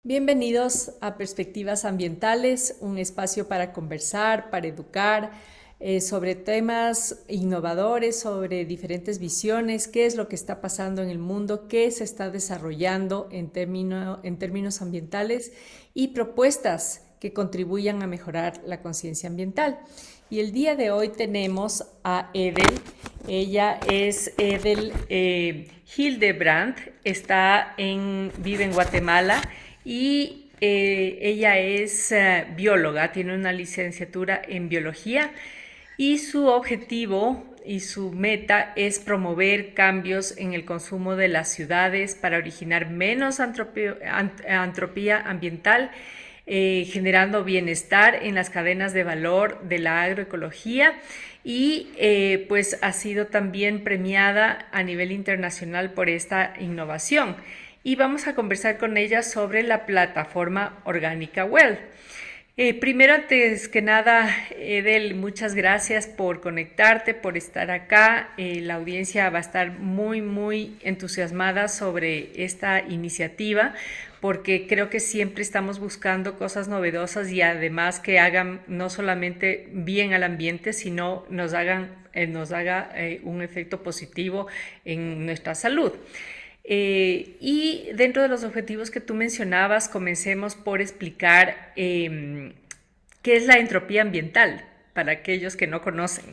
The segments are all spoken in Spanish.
Bienvenidos a Perspectivas Ambientales, un espacio para conversar, para educar sobre temas innovadores, sobre diferentes visiones, qué es lo que está pasando en el mundo, qué se está desarrollando en términos ambientales y propuestas que contribuyan a mejorar la conciencia ambiental. Y el día de hoy tenemos a Edel. Ella es Edel Hildebrandt, vive en Guatemala y ella es bióloga, tiene una licenciatura en biología y su objetivo y su meta es promover cambios en el consumo de las ciudades para originar menos antropía ambiental, generando bienestar en las cadenas de valor de la agroecología y pues ha sido también premiada a nivel internacional por esta innovación. Y vamos a conversar con ella sobre la plataforma Orgánica Well. Primero, antes que nada, Edel, muchas gracias por conectarte, por estar acá. La audiencia va a estar muy entusiasmada sobre esta iniciativa porque creo que siempre estamos buscando cosas novedosas y además que hagan no solamente bien al ambiente, sino nos haga un efecto positivo en nuestra salud. Y dentro de los objetivos que tú mencionabas, comencemos por explicar qué es la entropía ambiental para aquellos que no conocen.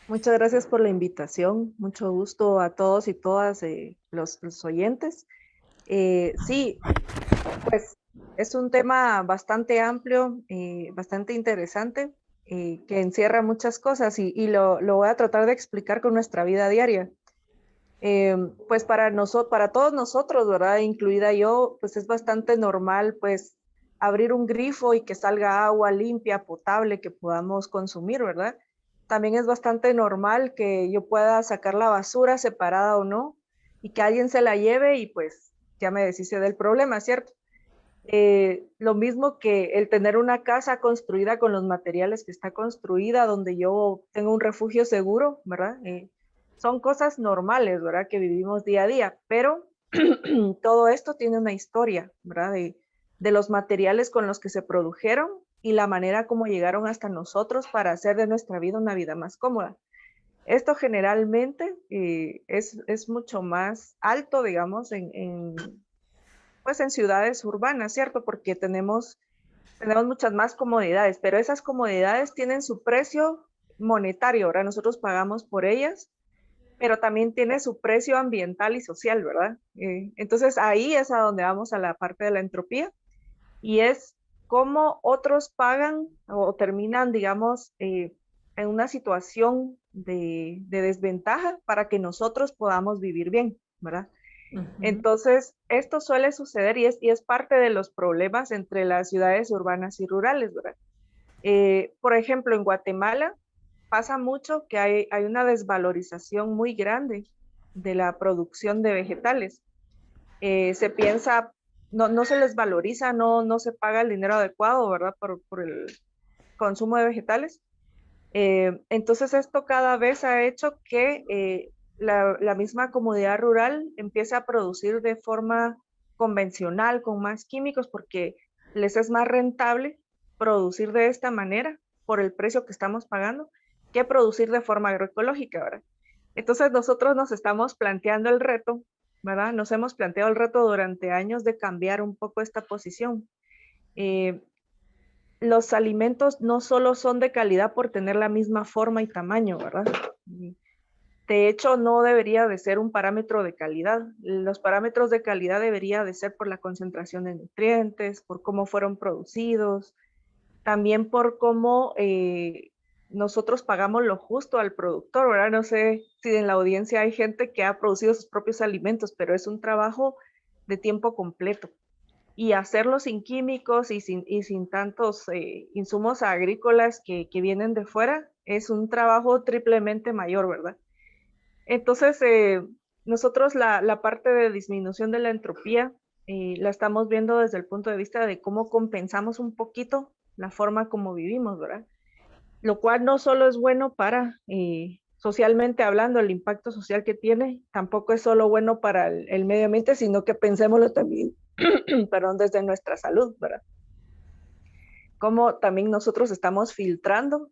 Muchas gracias por la invitación. Mucho gusto a todos y todas los oyentes. Sí, pues es un tema bastante amplio, bastante interesante, que encierra muchas cosas y lo voy a tratar de explicar con nuestra vida diaria. Pues para todos nosotros, ¿verdad? Incluida yo, pues es bastante normal, pues abrir un grifo y que salga agua limpia, potable, que podamos consumir, ¿verdad? También es bastante normal que yo pueda sacar la basura separada o no y que alguien se la lleve y pues ya me deshice del problema, ¿cierto? Lo mismo que el tener una casa construida con los materiales que está construida, donde yo tengo un refugio seguro, ¿verdad? Son cosas normales, ¿verdad? Que vivimos día a día, pero todo esto tiene una historia, ¿verdad? De los materiales con los que se produjeron y la manera como llegaron hasta nosotros para hacer de nuestra vida una vida más cómoda. Esto generalmente es mucho más alto, digamos, pues en ciudades urbanas, ¿cierto? Porque tenemos muchas más comodidades, pero esas comodidades tienen su precio monetario, ¿verdad? Nosotros pagamos por ellas, pero también tiene su precio ambiental y social, ¿verdad? Entonces ahí es a donde vamos a la parte de la entropía y es cómo otros pagan o terminan, digamos, en una situación de desventaja para que nosotros podamos vivir bien, ¿verdad? Entonces, esto suele suceder y es parte de los problemas entre las ciudades urbanas y rurales, ¿verdad? Por ejemplo, en Guatemala pasa mucho que hay una desvalorización muy grande de la producción de vegetales. Se piensa, no se les valoriza, no se paga el dinero adecuado, ¿verdad? Por el consumo de vegetales. Entonces esto cada vez ha hecho que la misma comunidad rural empiece a producir de forma convencional, con más químicos, porque les es más rentable producir de esta manera por el precio que estamos pagando que producir de forma agroecológica, ¿verdad? Entonces nosotros nos estamos planteando el reto, ¿verdad? Nos hemos planteado el reto durante años de cambiar un poco esta posición. Eh, los alimentos no solo son de calidad por tener la misma forma y tamaño, ¿verdad? De hecho, no debería de ser un parámetro de calidad. Los parámetros de calidad debería de ser por la concentración de nutrientes, por cómo fueron producidos, también por cómo nosotros pagamos lo justo al productor, ¿verdad? No sé si en la audiencia hay gente que ha producido sus propios alimentos, pero es un trabajo de tiempo completo y hacerlo sin químicos y sin tantos insumos agrícolas que vienen de fuera es un trabajo triplemente mayor, ¿verdad? Entonces, nosotros la parte de disminución de la entropía la estamos viendo desde el punto de vista de cómo compensamos un poquito la forma como vivimos, ¿verdad? Lo cual no solo es bueno para, socialmente hablando, el impacto social que tiene, tampoco es solo bueno para el medio ambiente, sino que pensémoslo también perdón, desde nuestra salud, ¿verdad? Como también nosotros estamos filtrando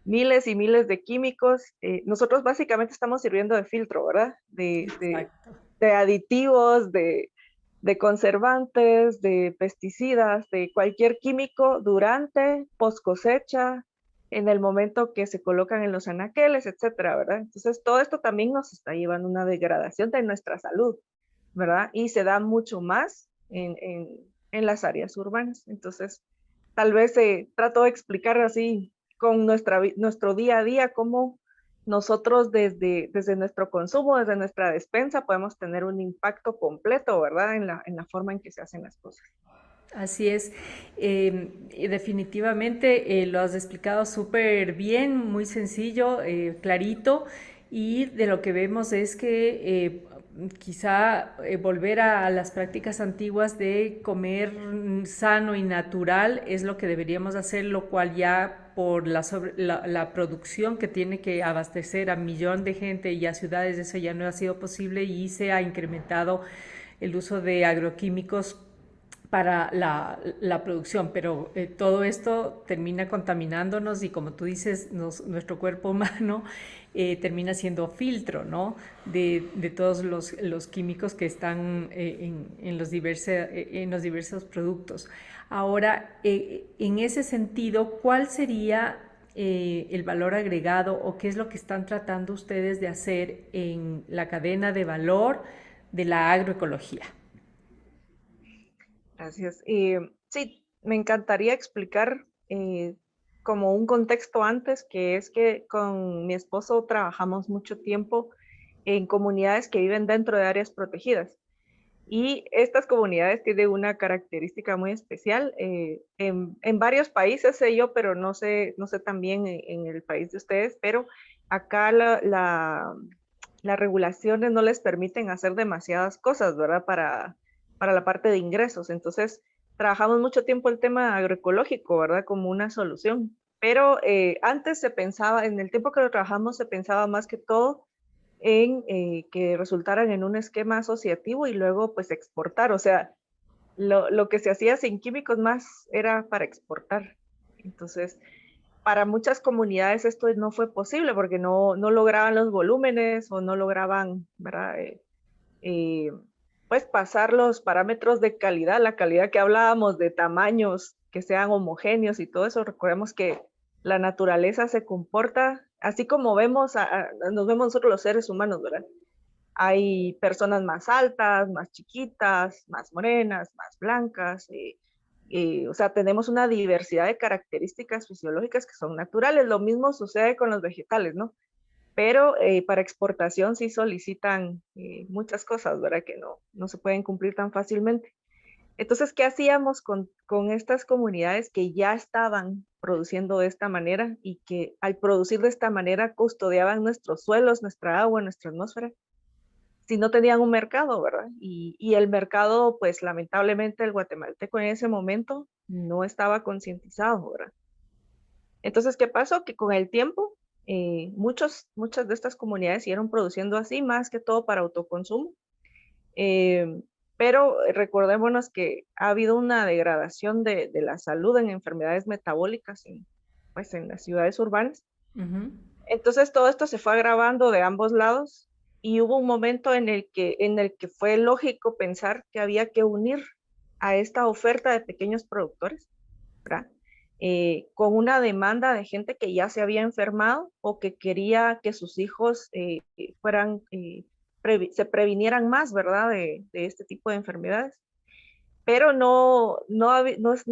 miles y miles de químicos. Nosotros básicamente estamos sirviendo de filtro, ¿verdad? Exacto. De aditivos, de conservantes, de pesticidas, de cualquier químico durante, post cosecha, en el momento que se colocan en los anaqueles, etcétera, ¿verdad? Entonces, todo esto también nos está llevando a una degradación de nuestra salud, ¿verdad? Y se da mucho más en las áreas urbanas. Entonces, tal vez trato de explicar así con nuestro día a día cómo nosotros desde nuestro consumo, desde nuestra despensa, podemos tener un impacto completo, ¿verdad? En la forma en que se hacen las cosas. Así es. Y definitivamente lo has explicado súper bien, muy sencillo, clarito, y de lo que vemos es que quizá volver a las prácticas antiguas de comer sano y natural es lo que deberíamos hacer, lo cual ya por la producción que tiene que abastecer a millón de gente y a ciudades, eso ya no ha sido posible y se ha incrementado el uso de agroquímicos para la producción, pero todo esto termina contaminándonos y como tú dices, nuestro cuerpo humano termina siendo filtro, ¿no? De todos los químicos que están en los diversos productos. Ahora, en ese sentido, ¿cuál sería el valor agregado o qué es lo que están tratando ustedes de hacer en la cadena de valor de la agroecología? Gracias. Sí, me encantaría explicar como un contexto antes, que es que con mi esposo trabajamos mucho tiempo en comunidades que viven dentro de áreas protegidas. Y estas comunidades tienen una característica muy especial. En varios países sé yo, pero no sé también en el país de ustedes, pero acá las regulaciones no les permiten hacer demasiadas cosas, ¿verdad? Para la parte de ingresos. Entonces, trabajamos mucho tiempo el tema agroecológico, ¿verdad? Como una solución. Pero antes se pensaba, en el tiempo que lo trabajamos, se pensaba más que todo en que resultaran en un esquema asociativo y luego pues exportar. O sea, lo que se hacía sin químicos más era para exportar. Entonces, para muchas comunidades esto no fue posible porque no lograban los volúmenes o no lograban, ¿verdad? Eh, pues pasar los parámetros de calidad, la calidad que hablábamos de tamaños que sean homogéneos y todo eso. Recordemos que la naturaleza se comporta así como nos vemos nosotros los seres humanos, ¿verdad? Hay personas más altas, más chiquitas, más morenas, más blancas. O sea, tenemos una diversidad de características fisiológicas que son naturales. Lo mismo sucede con los vegetales, ¿no? Pero para exportación sí solicitan muchas cosas, ¿verdad? Que no se pueden cumplir tan fácilmente. Entonces, ¿qué hacíamos con estas comunidades que ya estaban produciendo de esta manera y que al producir de esta manera custodiaban nuestros suelos, nuestra agua, nuestra atmósfera? Si no tenían un mercado, ¿verdad? Y el mercado, pues lamentablemente el guatemalteco en ese momento no estaba concientizado, ¿verdad? Entonces, ¿qué pasó? Que con el tiempo, muchas de estas comunidades siguieron produciendo así, más que todo para autoconsumo. Eh, pero recordémonos que ha habido una degradación de la salud en enfermedades metabólicas pues, en las ciudades urbanas. Ujú. Entonces todo esto se fue agravando de ambos lados y hubo un momento en el que fue lógico pensar que había que unir a esta oferta de pequeños productores, ¿verdad? Con una demanda de gente que ya se había enfermado o que quería que sus hijos se previnieran más, ¿verdad? De este tipo de enfermedades. Pero no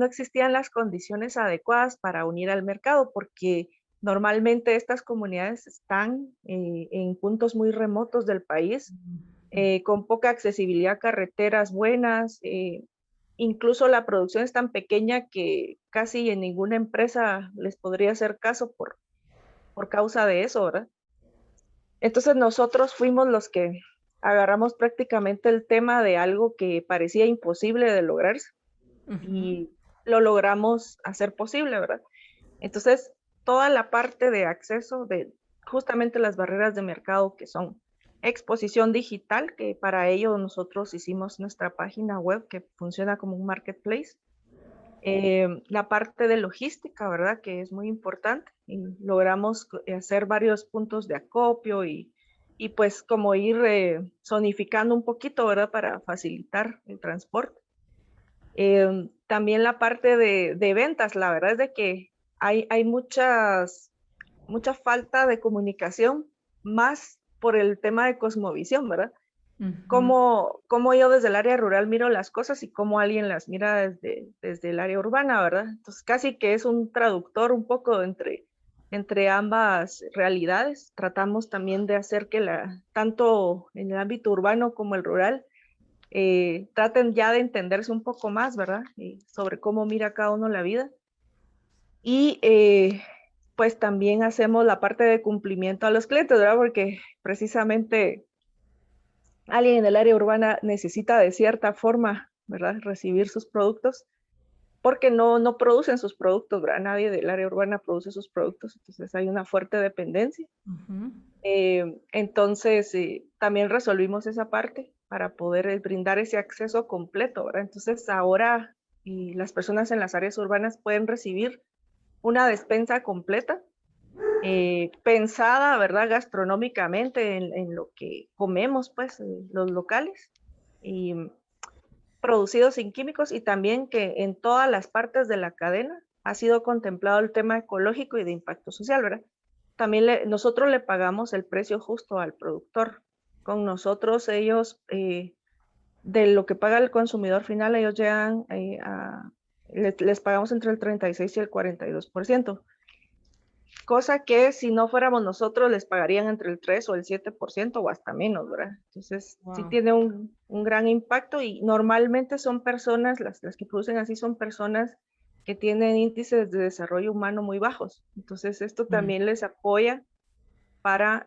existían las condiciones adecuadas para unir al mercado porque normalmente estas comunidades están en puntos muy remotos del país, con poca accesibilidad a carreteras buenas. Incluso la producción es tan pequeña que casi en ninguna empresa les podría hacer caso por causa de eso, ¿verdad? Entonces nosotros fuimos los que agarramos prácticamente el tema de algo que parecía imposible de lograrse Ujú. y lo logramos hacer posible, ¿verdad? Entonces, toda la parte de acceso de justamente las barreras de mercado que son exposición digital, que para ello nosotros hicimos nuestra página web que funciona como un marketplace. La parte de logística, ¿verdad? Que es muy importante. Y logramos hacer varios puntos de acopio y pues como ir zonificando un poquito, ¿verdad? Para facilitar el transporte. También la parte de ventas, la verdad es de que hay mucha falta de comunicación, más por el tema de cosmovisión, ¿verdad? Ujú. Cómo yo desde el área rural miro las cosas y cómo alguien las mira desde el área urbana, ¿verdad? Entonces casi que es un traductor un poco entre ambas realidades. Tratamos también de hacer que tanto en el ámbito urbano como el rural traten ya de entenderse un poco más, ¿verdad? Sobre cómo mira cada uno la vida. Y pues también hacemos la parte de cumplimiento a los clientes, ¿verdad? Porque precisamente alguien en el área urbana necesita de cierta forma, ¿verdad? Recibir sus productos, porque no producen sus productos, ¿verdad? Nadie del área urbana produce sus productos, entonces hay una fuerte dependencia. Ujú. Entonces, también resolvimos esa parte para poder brindar ese acceso completo, ¿verdad? Entonces, ahora las personas en las áreas urbanas pueden recibir una despensa completa, pensada, ¿verdad? Gastronómicamente en lo que comemos, pues, los locales, y producidos sin químicos, y también que en todas las partes de la cadena ha sido contemplado el tema ecológico y de impacto social, ¿verdad? También nosotros le pagamos el precio justo al productor. Con nosotros ellos, de lo que paga el consumidor final, ellos llegan les pagamos entre el 36 y el 42%, cosa que si no fuéramos nosotros les pagarían entre el 3 o el 7% o hasta menos, ¿verdad? Entonces sí Wow. tiene un gran impacto, y normalmente son personas, las que producen así son personas que tienen índices de desarrollo humano muy bajos. Entonces esto Mm. también les apoya para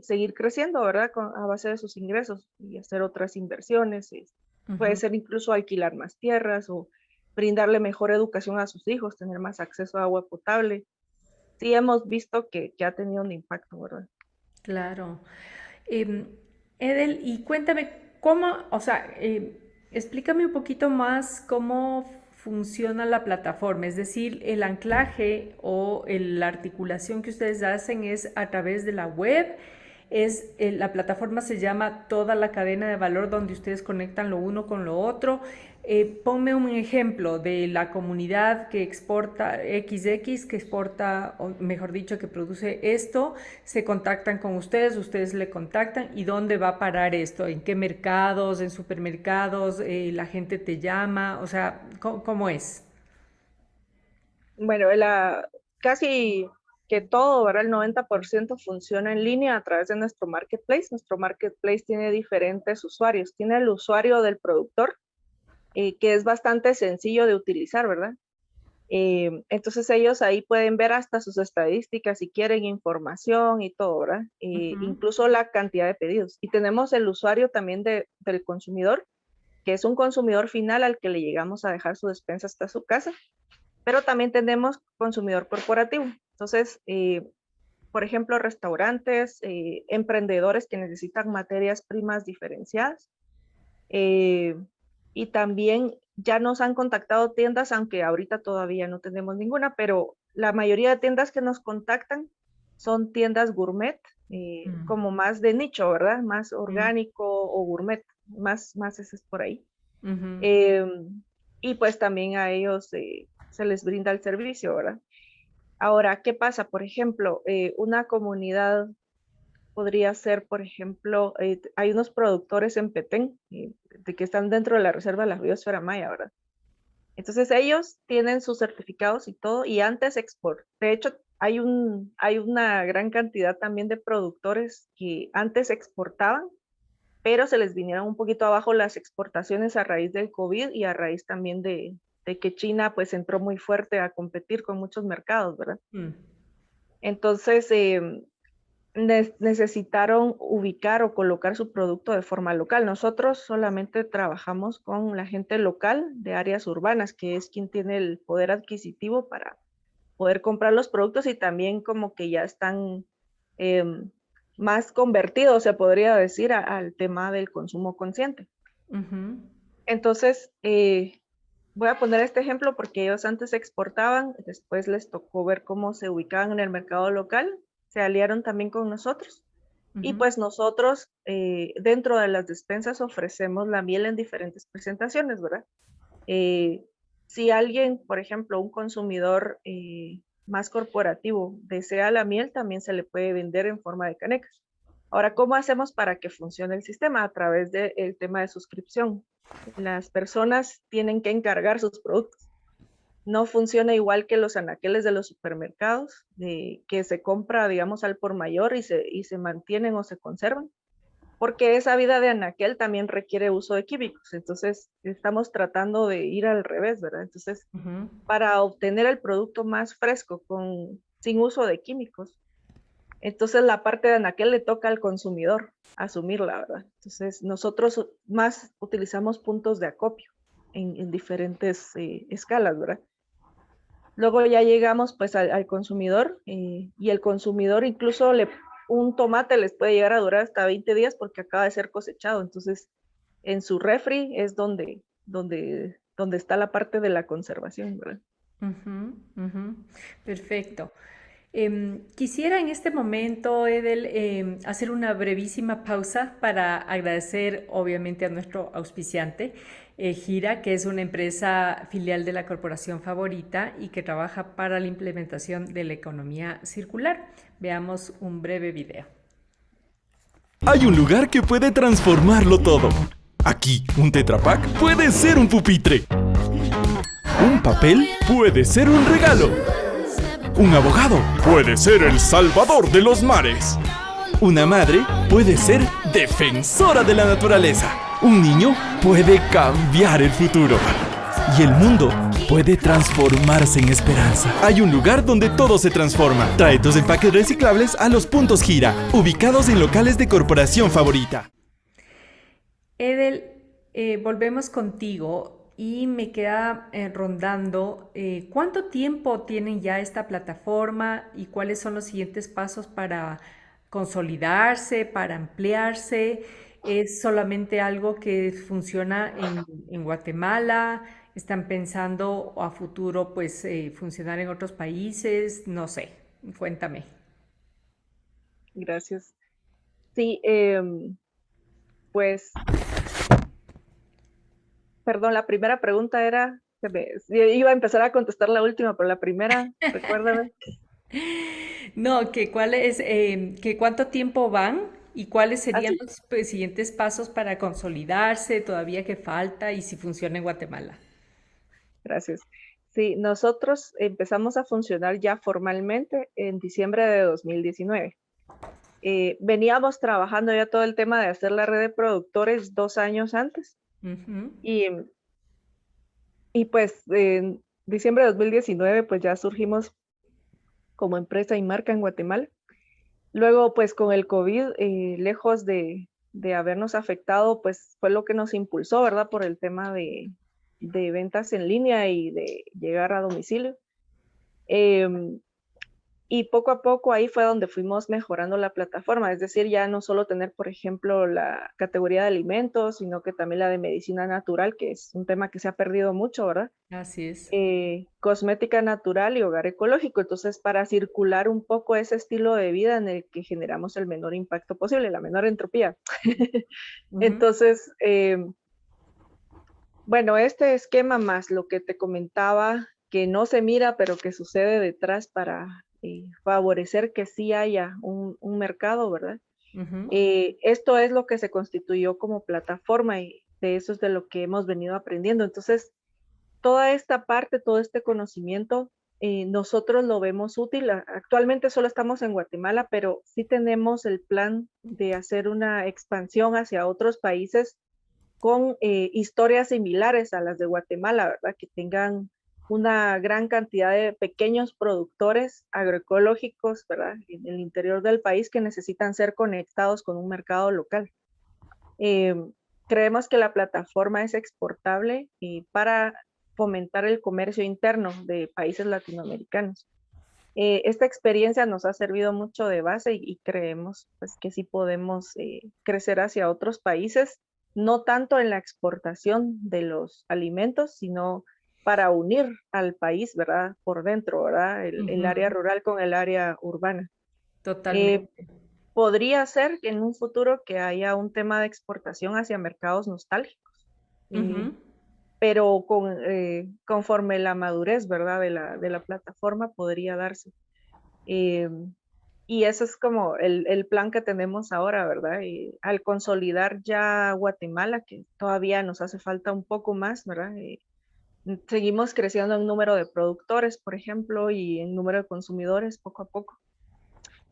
seguir creciendo, ¿verdad? A base de sus ingresos y hacer otras inversiones. Puede Ujú. ser incluso alquilar más tierras o brindarle mejor educación a sus hijos, tener más acceso a agua potable. Sí hemos visto que ha tenido un impacto, ¿verdad? Claro. Em, Edel, y cuéntame cómo, o sea, explícame un poquito más cómo funciona la plataforma, es decir, el anclaje o la articulación que ustedes hacen es a través de la web, la plataforma se llama Toda la cadena de valor donde ustedes conectan lo uno con lo otro. Ponme un ejemplo de la comunidad que exporta XX, que exporta, o mejor dicho, que produce esto, se contactan con ustedes, ustedes le contactan y dónde va a parar esto, en qué mercados, en supermercados, la gente te llama, o sea, ¿cómo es? Bueno, casi que todo, ¿verdad? El 90% funciona en línea a través de nuestro marketplace. Nuestro marketplace tiene diferentes usuarios. Tiene el usuario del productor, que es bastante sencillo de utilizar, ¿verdad? Entonces ellos ahí pueden ver hasta sus estadísticas si quieren información y todo, ¿verdad? Ujú. Incluso la cantidad de pedidos. Y tenemos el usuario también del consumidor, que es un consumidor final al que le llegamos a dejar su despensa hasta su casa, pero también tenemos consumidor corporativo. Entonces, por ejemplo, restaurantes, emprendedores que necesitan materias primas diferenciadas, eh, y también ya nos han contactado tiendas, aunque ahorita todavía no tenemos ninguna, pero la mayoría de tiendas que nos contactan son tiendas gourmet, Mm. como más de nicho, ¿verdad? Más Mm. orgánico o gourmet, más ese es por ahí. Ujú. Eh, y pues también a ellos se les brinda el servicio, ¿verdad? Ahora, ¿qué pasa? Por ejemplo, una comunidad podría ser, por ejemplo, hay unos productores en Petén, de que están dentro de la reserva de la biosfera maya, ¿verdad? Entonces ellos tienen sus certificados y todo, y antes de hecho, hay una gran cantidad también de productores que antes exportaban, pero se les vinieron un poquito abajo las exportaciones a raíz del COVID y a raíz también de que China pues entró muy fuerte a competir con muchos mercados, ¿verdad? Mm. Entonces, necesitaron ubicar o colocar su producto de forma local. Nosotros solamente trabajamos con la gente local de áreas urbanas, que es quien tiene el poder adquisitivo para poder comprar los productos, y también como que ya están, em, más convertido, se podría decir, al tema del consumo consciente. Ujú. Entonces, voy a poner este ejemplo porque ellos antes exportaban, después les tocó ver cómo se ubicaban en el mercado local, se aliaron también con nosotros y Ujú. pues nosotros dentro de las despensas ofrecemos la miel en diferentes presentaciones, ¿verdad? Eh, si alguien, por ejemplo, un consumidor más corporativo desea la miel, también se le puede vender en forma de canecas. Ahora, ¿cómo hacemos para que funcione el sistema? A través del tema de suscripción. Las personas tienen que encargar sus productos. No funciona igual que los anaqueles de los supermercados, que se compra, digamos, al por mayor y se mantienen o se conservan, porque esa vida de anaquel también requiere uso de químicos. Entonces, estamos tratando de ir al revés, ¿verdad? Entonces, Ujú. para obtener el producto más fresco, sin uso de químicos, entonces la parte de anaquel le toca al consumidor asumirla, ¿verdad? Entonces, nosotros más utilizamos puntos de acopio en diferentes escalas, ¿verdad? Luego ya llegamos pues al consumidor y el consumidor incluso un tomate les puede llegar a durar hasta 20 días porque acaba de ser cosechado. Entonces, en su refri es donde está la parte de la conservación, ¿verdad? Ujú, ujú. Perfecto. Quisiera en este momento, Edel, hacer una brevísima pausa para agradecer obviamente a nuestro auspiciante, Gira, que es una empresa filial de la Corporación Favorita y que trabaja para la implementación de la economía circular. Veamos un breve video. Hay un lugar que puede transformarlo todo. Aquí, un Tetra Pak puede ser un pupitre. Un papel puede ser un regalo. Un abogado puede ser el salvador de los mares. Una madre puede ser defensora de la naturaleza. Un niño puede cambiar el futuro. Y el mundo puede transformarse en esperanza. Hay un lugar donde todo se transforma. Trae tus empaques reciclables a los puntos Gira, ubicados en locales de Corporación Favorita. Edel, volvemos contigo y me queda rondando cuánto tiempo tienen ya esta plataforma y cuáles son los siguientes pasos para consolidarse, para ampliarse. ¿Es solamente algo que funciona en Guatemala? ¿Están pensando a futuro pues funcionar en otros países? No sé, cuéntame. Gracias. Sí, pues, perdón, la primera pregunta era, iba a empezar a contestar la última, pero la primera, recuérdame. No, que cuál es, que cuánto tiempo van y cuáles serían Así, los pues, siguientes pasos para consolidarse, todavía que falta y si funciona en Guatemala. gracias. Sí, nosotros empezamos a funcionar ya formalmente en diciembre de 2019. Veníamos trabajando ya todo el tema de hacer la red de productores 2 años antes Ujú. y, y pues en diciembre de 2019 pues ya surgimos como empresa y marca en Guatemala. Luego pues con el COVID, lejos de habernos afectado, pues fue lo que nos impulsó, ¿verdad? Por el tema de ventas en línea y de llegar a domicilio. Em, Y poco a poco ahí fue donde fuimos mejorando la plataforma, es decir, ya no solo tener, por ejemplo, la categoría de alimentos, sino que también la de medicina natural, que es un tema que se ha perdido mucho, ¿verdad? Así es. Cosmética natural y hogar ecológico. Entonces, para circular un poco ese estilo de vida en el que generamos el menor impacto posible, la menor entropía. Ujú. Entonces, bueno, este esquema más lo que te comentaba, que no se mira, pero que sucede detrás para favorecer que sí haya un mercado, ¿verdad? Ujú. Esto es lo que se constituyó como plataforma y de eso es de lo que hemos venido aprendiendo. Entonces, toda esta parte, todo este conocimiento, nosotros lo vemos útil. Actualmente solo estamos en Guatemala, pero sí tenemos el plan de hacer una expansión hacia otros países con historias similares a las de Guatemala, ¿verdad? Que tengan una gran cantidad de pequeños productores agroecológicos, ¿verdad? En el interior del país que necesitan ser conectados con un mercado local. Eh, Creemos que la plataforma es exportable para fomentar el comercio interno de países latinoamericanos. Esta experiencia nos ha servido mucho de base y creemos pues, que sí podemos crecer hacia otros países, no tanto en la exportación de los alimentos, sino para unir al país, ¿verdad? Por dentro, ¿verdad? El área Ujú, rural con el área urbana. Eh, totalmente. Podría ser que en un futuro que haya un tema de exportación hacia mercados nostálgicos. Eh, Ujú. pero conforme la madurez, ¿verdad? De la plataforma podría darse. Eh, y ese es como el plan que tenemos ahora, ¿verdad? Y al consolidar ya Guatemala, que todavía nos hace falta un poco más, ¿verdad? Seguimos creciendo en número de productores, por ejemplo, y en número de consumidores poco a poco.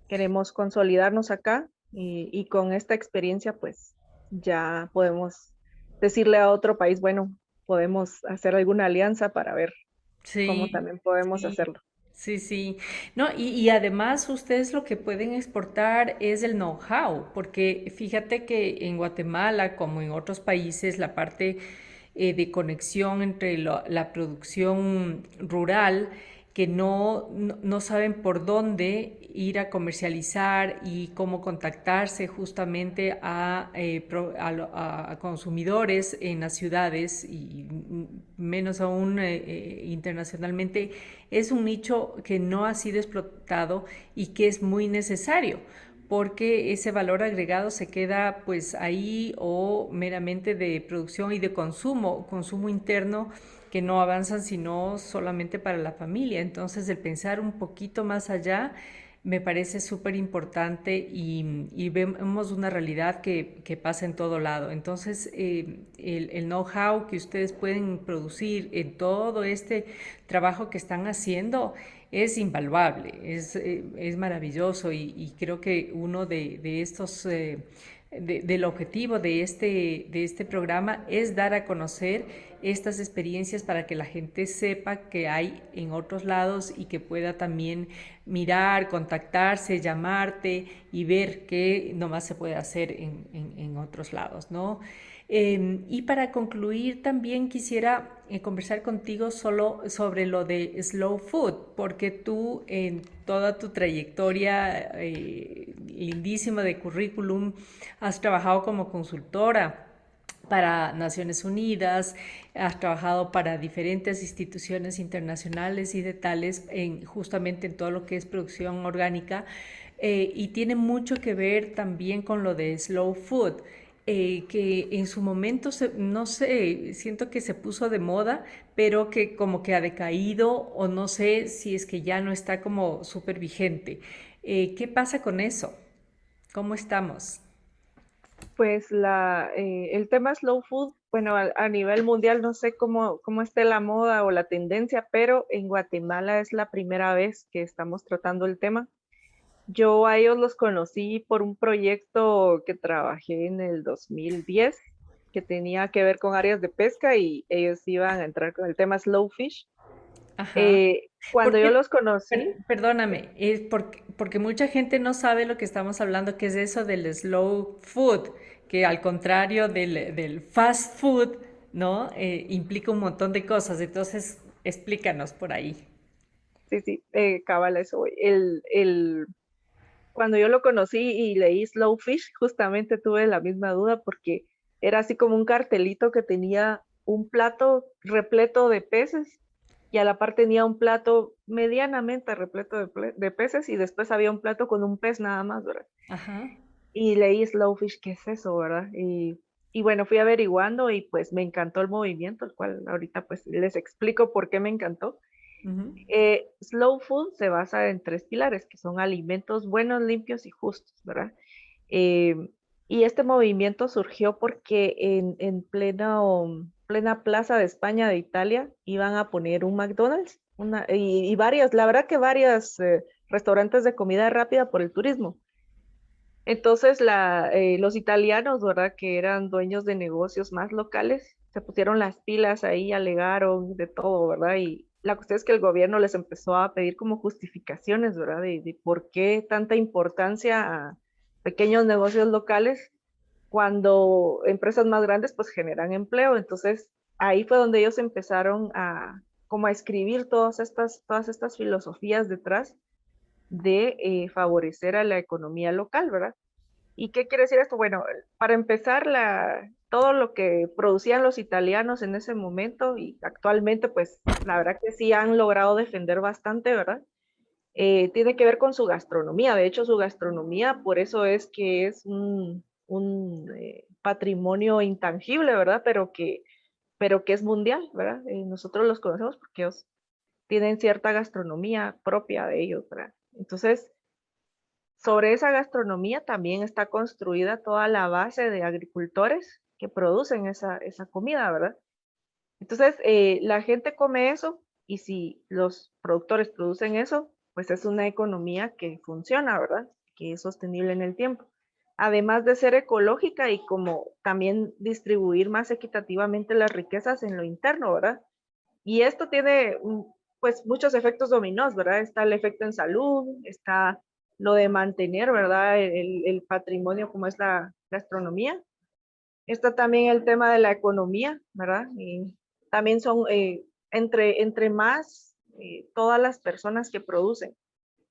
Queremos consolidarnos acá y con esta experiencia, pues ya podemos decirle a otro país, bueno, podemos hacer alguna alianza para ver cómo Sí, también podemos sí, hacerlo. sí, sí. No, y además ustedes lo que pueden exportar es el know-how, porque fíjate que en Guatemala, como en otros países, la parte de conexión entre la producción rural, que no saben por dónde ir a comercializar y cómo contactarse justamente a consumidores en las ciudades y menos aún internacionalmente, es un nicho que no ha sido explotado y que es muy necesario porque ese valor agregado se queda pues ahí o meramente de producción y de consumo interno que no avanzan sino solamente para la familia. Entonces el pensar un poquito más allá me parece súper importante y vemos una realidad que pasa en todo lado. Entonces, el know-how que ustedes pueden producir en todo este trabajo que están haciendo es invaluable, es maravilloso y creo que uno de estos... del objetivo de este programa es dar a conocer estas experiencias para que la gente sepa que hay en otros lados y que pueda también mirar, contactarse, llamarte y ver qué nomás se puede hacer en otros lados, ¿no? Y para concluir, también quisiera conversar contigo solo sobre lo de Slow Food, porque tú en toda tu trayectoria lindísima de currículum has trabajado como consultora para Naciones Unidas, has trabajado para diferentes instituciones internacionales y de tales, justamente en todo lo que es producción orgánica, y tiene mucho que ver también con lo de slow food. Que en su momento, no sé, siento que se puso de moda, pero que como que ha decaído o no sé si es que ya no está como súper vigente. ¿Qué pasa con eso? ¿Cómo estamos? Pues el tema slow food, bueno, a nivel mundial no sé cómo esté la moda o la tendencia, pero en Guatemala es la primera vez que estamos tratando el tema. Yo a ellos los conocí por un proyecto que trabajé en el 2010, que tenía que ver con áreas de pesca y ellos iban a entrar con el tema slow fish. Ajá. Cuando ¿Por yo qué? los conocí, Perdóname, es porque mucha gente no sabe lo que estamos hablando, que es eso del slow food, que al contrario del fast food, ¿no? Implica un montón de cosas. Entonces, explícanos por ahí. sí, sí, cabal, a eso voy. Cuando yo lo conocí y leí Slow Fish, justamente tuve la misma duda porque era así como un cartelito que tenía un plato repleto de peces y a la par tenía un plato medianamente repleto de peces y después había un plato con un pez nada más, ¿verdad? Ajá. Y leí Slow Fish, ¿qué es eso, verdad? Y bueno, fui averiguando y pues me encantó el movimiento, el cual ahorita pues les explico por qué me encantó. Ujú. Slow food se basa en tres pilares, que son alimentos buenos, limpios y justos, ¿verdad? Eh, y este movimiento surgió porque en plena plaza de España, de Italia, iban a poner un McDonald's y varias, la verdad que varias restaurantes de comida rápida por el turismo. Entonces, los italianos, ¿verdad? Que eran dueños de negocios más locales, se pusieron las pilas ahí, alegaron de todo, ¿verdad? Y la cuestión es que el gobierno les empezó a pedir como justificaciones, ¿verdad? De por qué tanta importancia a pequeños negocios locales cuando empresas más grandes pues generan empleo. Entonces, ahí fue donde ellos empezaron a como a escribir todas estas filosofías detrás de favorecer a la economía local, ¿verdad? ¿Y qué quiere decir esto? Bueno, para empezar, todo lo que producían los italianos en ese momento y actualmente, pues la verdad que sí han logrado defender bastante, ¿verdad? Tiene que ver con su gastronomía. De hecho, su gastronomía, por eso es que es un patrimonio intangible, ¿verdad? Pero que es mundial, ¿verdad? Nosotros los conocemos porque ellos tienen cierta gastronomía propia de ellos, ¿verdad? Entonces, sobre esa gastronomía también está construida toda la base de agricultores que producen esa comida, ¿verdad? Entonces, la gente come eso y si los productores producen eso, pues es una economía que funciona, ¿verdad? Que es sostenible en el tiempo. Además de ser ecológica y como también distribuir más equitativamente las riquezas en lo interno, ¿verdad? Y esto tiene pues muchos efectos dominós, ¿verdad? Está el efecto en salud, está lo de mantener, ¿verdad? El patrimonio como es la gastronomía. Está también el tema de la economía, ¿verdad? Y también son, entre más todas las personas que producen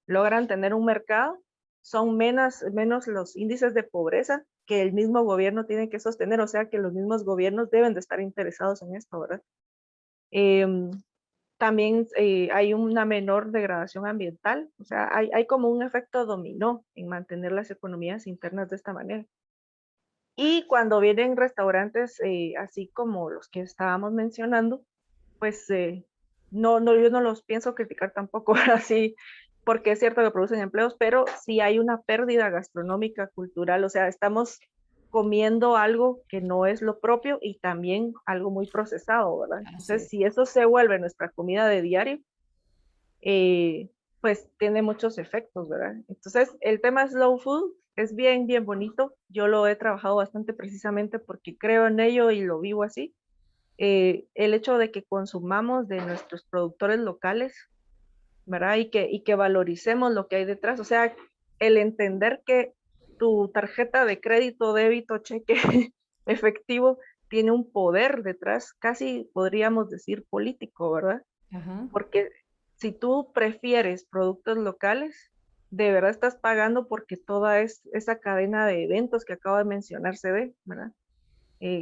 logran tener un mercado, son menos los índices de pobreza que el mismo gobierno tiene que sostener, o sea que los mismos gobiernos deben de estar interesados en esto, ¿verdad? Em, También hay una menor degradación ambiental, o sea, hay como un efecto dominó en mantener las economías internas de esta manera. Y cuando vienen restaurantes así como los que estábamos mencionando, pues yo no los pienso criticar tampoco así, porque es cierto que producen empleos, pero sí hay una pérdida gastronómica, cultural, o sea, estamos comiendo algo que no es lo propio y también algo muy procesado, ¿verdad? Así Entonces, es. si eso se vuelve nuestra comida de diario, pues tiene muchos efectos, ¿verdad? Entonces, el tema slow food es bien, bien bonito. Yo lo he trabajado bastante precisamente porque creo en ello y lo vivo así. El hecho de que consumamos de nuestros productores locales, ¿verdad? Y que valoricemos lo que hay detrás. O sea, el entender que tu tarjeta de crédito, débito, cheque efectivo tiene un poder detrás, casi podríamos decir político, ¿verdad? Ajá. Porque si tú prefieres productos locales, de verdad estás pagando porque toda esa cadena de eventos que acabo de mencionar se ve, ¿verdad?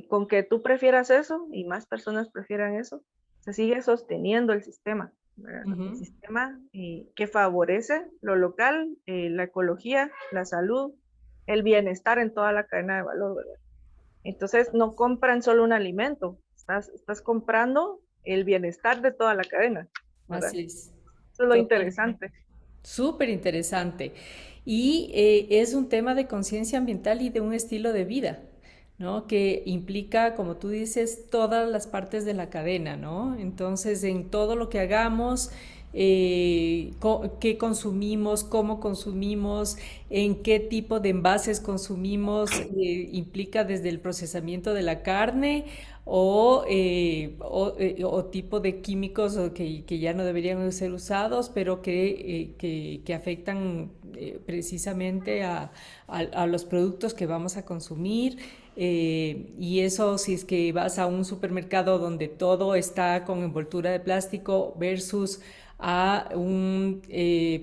Con que tú prefieras eso y más personas prefieran eso, se sigue sosteniendo el sistema, ¿verdad? El Ujú. sistema que favorece lo local, la ecología, la salud, el bienestar en toda la cadena de valor, ¿verdad? Entonces no compran solo un alimento, estás comprando el bienestar de toda la cadena, ¿verdad? Así es. Eso es lo Totalmente. interesante. Súper interesante. Y es un tema de conciencia ambiental y de un estilo de vida, ¿no? Que implica, como tú dices, todas las partes de la cadena, ¿no? Entonces, en todo lo que hagamos, qué consumimos, cómo consumimos, en qué tipo de envases consumimos, implica desde el procesamiento de la carne o tipo de químicos que ya no deberían ser usados, pero que afectan precisamente a los productos que vamos a consumir. Y eso si es que vas a un supermercado donde todo está con envoltura de plástico versus a un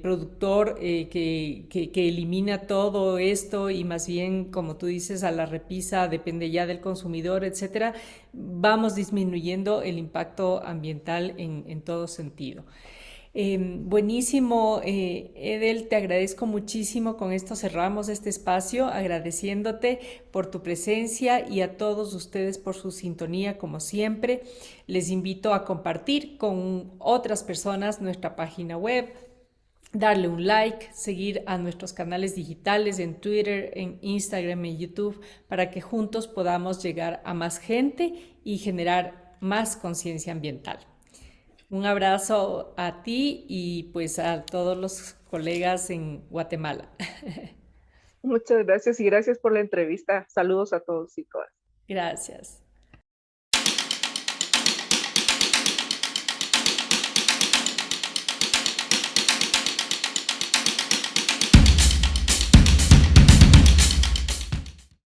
productor que elimina todo esto y más bien, como tú dices, a la repisa, depende ya del consumidor, etcétera, vamos disminuyendo el impacto ambiental en todo sentido. Buenísimo, Edel, te agradezco muchísimo. Con esto cerramos este espacio, agradeciéndote por tu presencia y a todos ustedes por su sintonía, como siempre. Les invito a compartir con otras personas nuestra página web, darle un like, seguir a nuestros canales digitales en Twitter, en Instagram, en YouTube, para que juntos podamos llegar a más gente y generar más conciencia ambiental. Un abrazo a ti y pues a todos los colegas en Guatemala. Muchas gracias y gracias por la entrevista. Saludos a todos y todas. Gracias.